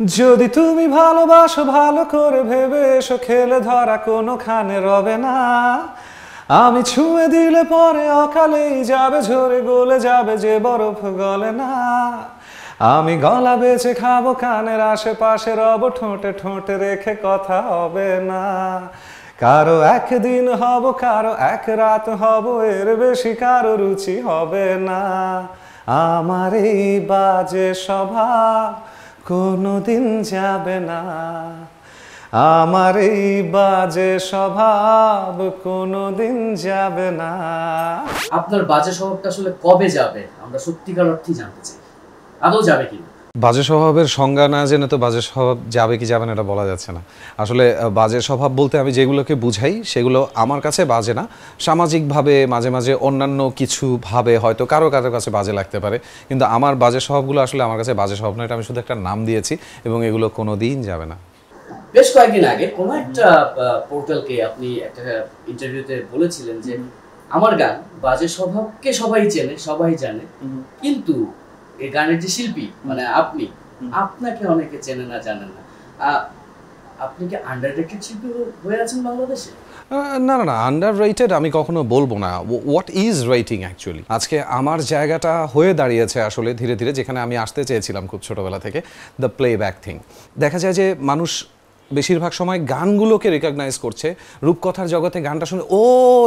যদি তুমি ভালোবাসো ভালো করে ভেবে এসো, খেলে ধরা কোনোখানে রবে না। আমি ছুঁয়ে দিলে পরে অকালেই যাবে ঝরে, গলে যাবে যে বরফ গলে না। আমি গলা বেঁচে খাবো কানের আশেপাশে রব, ঠোঁটে ঠোঁটে রেখে কথা হবে না। কারো একদিন হব, কারো এক রাত হব, এর বেশি কারো রুচি হবে না। আমার এই বাজে স্বভাব কোনোদিন যাবে না, আমার এই বাজে স্বভাব কোনোদিন যাবে না। আপনার বাজে স্বভাবটা আসলে কবে যাবে আমরা সত্যিকার অর্থেই জানতে চাই, আদৌ যাবে কিনা? বাজে স্বভাবের সংজ্ঞা না জেনে তো বাজে স্বভাব যাবে কি যাবে না এটা বলা যাচ্ছে না। আসলে বাজে স্বভাব বলতে আমি যেগুলোকে বুঝাই সেগুলো আমার কাছে বাজে না, সামাজিকভাবে মাঝে মাঝে অন্যান্য কিছুভাবে হয়তো কারো কারো কাছে বাজে লাগতে পারে, কিন্তু আমার বাজে স্বভাবগুলো আসলে আমার কাছে বাজে স্বভাব না, এটা আমি শুধু একটা নাম দিয়েছি এবং এগুলো কোনো দিন যাবে না। বেশ কয়েকদিন আগে কোনো একটা পোর্টালকে আপনি একটা ইন্টারভিউতে বলেছিলেন যে আমার গান বাজে স্বভাবকে সবাই চেনে, সবাই জানে, কিন্তু এই গানের যে শিল্পী মানে আপনি, আপনাকে অনেকে চেনে না, জানে না। আপনি কি আন্ডাররেটেড শিল্পী হয়ে আছেন বাংলাদেশে? না না না, আন্ডার রেটেড আমি কখনো বলবো না। What is rating actually? আজকে আমার জায়গাটা হয়ে দাঁড়িয়েছে আসলে ধীরে ধীরে যেখানে আমি আসতে চেয়েছিলাম খুব ছোটোবেলা থেকে, দ্য প্লেব্যাক থিং। দেখা যায় যে মানুষ বেশিরভাগ সময় গানগুলোকে রেকগনাইজ করছে, রূপকথার জগতে গানটা শুনে ও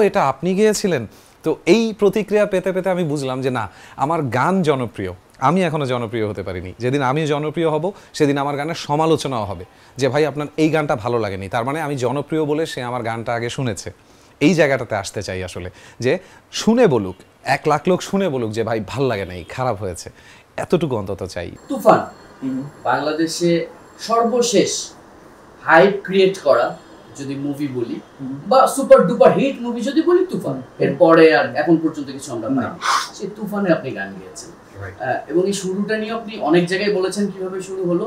এটা আপনি গেয়েছিলেন। তো এই প্রতিক্রিয়া পেতে পেতে আমি বুঝলাম যে না, আমার গান জনপ্রিয়, আমি এখনও জনপ্রিয় হতে পারিনি। যেদিন আমি জনপ্রিয় হব সেদিন আমার গানের সমালোচনাও হবে যে ভাই আপনার এই গানটা ভালো লাগেনি, তার মানে আমি জনপ্রিয় বলে সে আমার গানটা আগে শুনেছে। এই জায়গাটাতে আসতে চাই আসলে, যে শুনে বলুক, 1 লাখ লোক শুনে বলুক যে ভাই ভাল লাগে না, খারাপ হয়েছে, এতটুকু অন্তত চাই। তুফান বাংলাদেশে সর্বশেষ হাইপ ক্রিয়েট করা যদি মুভি বলি বা সুপার ডুপার হিট মুভি যদি বলি তুফান, এরপরে আর এখন পর্যন্ত কিছু আমরা পাই। সেই তুফানে আপনি গান গেয়েছেন এবং এই শুরুটা নিয়ে আপনি অনেক জায়গায় বলেছেন কিভাবে শুরু হলো।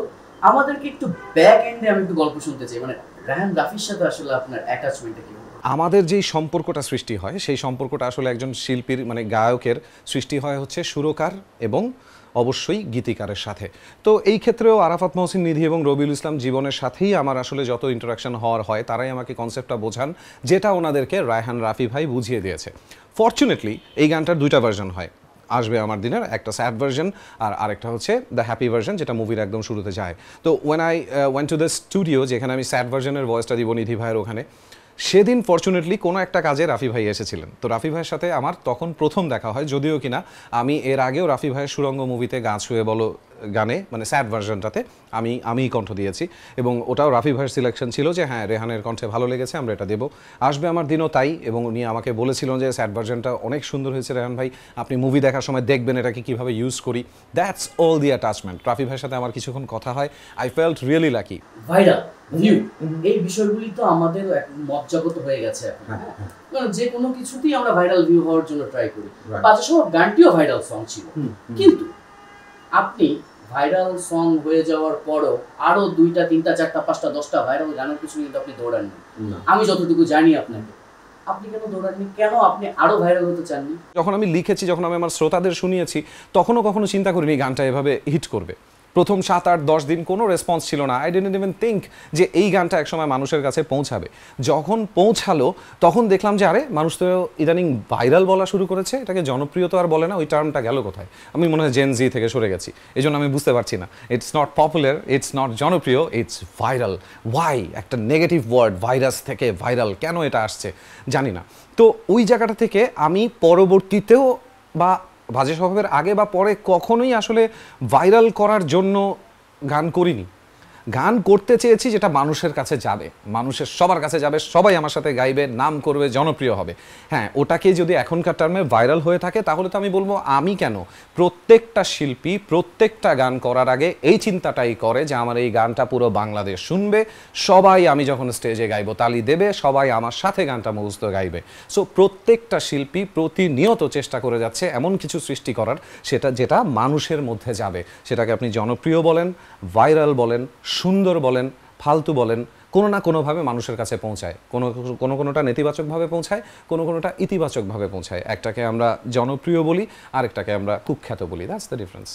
আমাদেরকে একটু ব্যাক এন্ডে আমি একটু গল্প শুনতে চাই, মানে রায়হান রাফির সাথে আসলে আপনার অ্যাটাচমেন্টটা কি? আমাদের যেই সম্পর্কটা সৃষ্টি হয় সেই সম্পর্কটা আসলে একজন শিল্পীর মানে গায়কের সৃষ্টি হয় হচ্ছে সুরকার এবং অবশ্যই গীতিকারের সাথে। তো এই ক্ষেত্রেও আরাফাত মহসিন নিধি এবং রবিউল ইসলাম জীবনের সাথেই আমার আসলে যত ইন্টারাকশন হওয়ার হয় তারাই আমাকে কনসেপ্টটা বোঝান, যেটা ওনাদেরকে রায়হান রাফি ভাই বুঝিয়ে দিয়েছে। ফরচুনেটলি এই গানটার 2টা ভার্সন হয়, আসবে আমার দিনের, একটা স্যাড ভার্সন আর আরেকটা হচ্ছে দ্য হ্যাপি ভার্সন, যেটা মুভির একদম শুরুতে যায়। তো when I went to the studio, যেখানে আমি স্যাড ভার্সনের ভয়েসটা দিব নিধি ভাইয়ের ওখানে, সেদিন ফরচুনেটলি কোনো একটা কাজে রাফি ভাই এসেছিলেন। তো রাফি ভাইয়ের সাথে আমার তখন প্রথম দেখা হয়, যদিও কিনা আমি এর আগেও রাফি ভাইয়ের সুরঙ্গ মুভিতে গা ছুঁয়ে বলো গানে মানে স্যাড ভার্সনটাতে আমিই কণ্ঠ দিয়েছি এবং ওটাও রাফি ভাইয়ের সিলেকশন ছিল যে হ্যাঁ রেহানের কণ্ঠে ভালো লেগেছে, আমরা এটা দেবো। আসবে আমার দিনও তাই, এবং উনি আমাকে বলেছিলেন যে স্যাড ভার্সনটা অনেক সুন্দর হয়েছে রেহান ভাই, আপনি মুভি দেখার সময় দেখবেন এটাকে কীভাবে ইউজ করি। That's all the attachment. Rafi ভাইয়ের সাথে আমার কিছুক্ষণ কথা হয়, I felt really lucky. Viral view এই বিষয়গুলি তো আমাদের মজ্জাগত হয়ে গেছে এখন, কারণ যে কোনো কিছুতেই আমরা ভাইরাল ভিউ হওয়ার জন্য ট্রাই করি। বাজে স্বভাব গানটিও ভাইরাল সং ছিল, কিন্তু আপনি ভাইরাল সং হয়ে যাওয়ার পরও আরো 2টা 3টা 4টা 5টা 10টা ভাইরাল গানের কিছু কিন্তু আপনি দৌড়াননি। আমি যতটুকু জানি আপনাকে, আপনি কেন দৌড়াননি? কেন আপনি আরো ভাইরাল হতে চাননি? যখন আমি লিখেছি, যখন আমি আমার শ্রোতাদের শুনিয়েছি, তখনও কখনো চিন্তা করিনি গানটা এভাবে হিট করবে। প্রথম 7, 8, 10 দিন কোনো রেসপন্স ছিল না। আই ডিডন্ট ইভেন থিঙ্ক যে এই গানটা একসময় মানুষের কাছে পৌঁছাবে। যখন পৌঁছালো তখন দেখলাম যে আরে মানুষ তো ইদানিং ভাইরাল বলা শুরু করেছে, এটাকে জনপ্রিয় তো আর বলে না, ওই টার্মটা গেল কোথায়? আমি মনে হয় জেন জি থেকে সরে গেছি, এই জন্য আমি বুঝতে পারছি না। It's not popular, it's not জনপ্রিয়, ইটস ভাইরাল। ওয়াই? একটা নেগেটিভ ওয়ার্ড, ভাইরাস থেকে ভাইরাল, কেন এটা আসছে জানি না। তো ওই জায়গাটা থেকে আমি পরবর্তীতেও বা বাজে স্বভাবের আগে বা পরে কখনোই আসলে ভাইরাল করার জন্য গান করিনি। গান করতে চেয়েছি যেটা মানুষের কাছে যাবে, মানুষের সবার কাছে যাবে, সবাই আমার সাথে গাইবে, নাম করবে, জনপ্রিয় হবে। হ্যাঁ, ওটাকে যদি এখনকার টার্মে ভাইরাল হয়ে থাকে তাহলে তো আমি বলবো আমি কেন। প্রত্যেকটা শিল্পী প্রত্যেকটা গান করার আগে এই চিন্তাটাই করে যে আমার এই গানটা পুরো বাংলাদেশ শুনবে, সবাই আমি যখন স্টেজে গাইবো তালি দেবে, সবাই আমার সাথে গানটা মুখস্থ গাইবে। সো প্রত্যেকটা শিল্পী প্রতিনিয়ত চেষ্টা করে যাচ্ছে এমন কিছু সৃষ্টি করার যেটা মানুষের মধ্যে যাবে। সেটাকে আপনি জনপ্রিয় বলেন, ভাইরাল বলেন, সুন্দর বলেন, ফালতু বলেন, কোনো না কোনোভাবে মানুষের কাছে পৌঁছায়। কোনোটা নেতিবাচকভাবে পৌঁছায়, কোনোটা ইতিবাচকভাবে পৌঁছায়। একটাকে আমরা জনপ্রিয় বলি, আরেকটাকে আমরা কুখ্যাত বলি। That's the difference.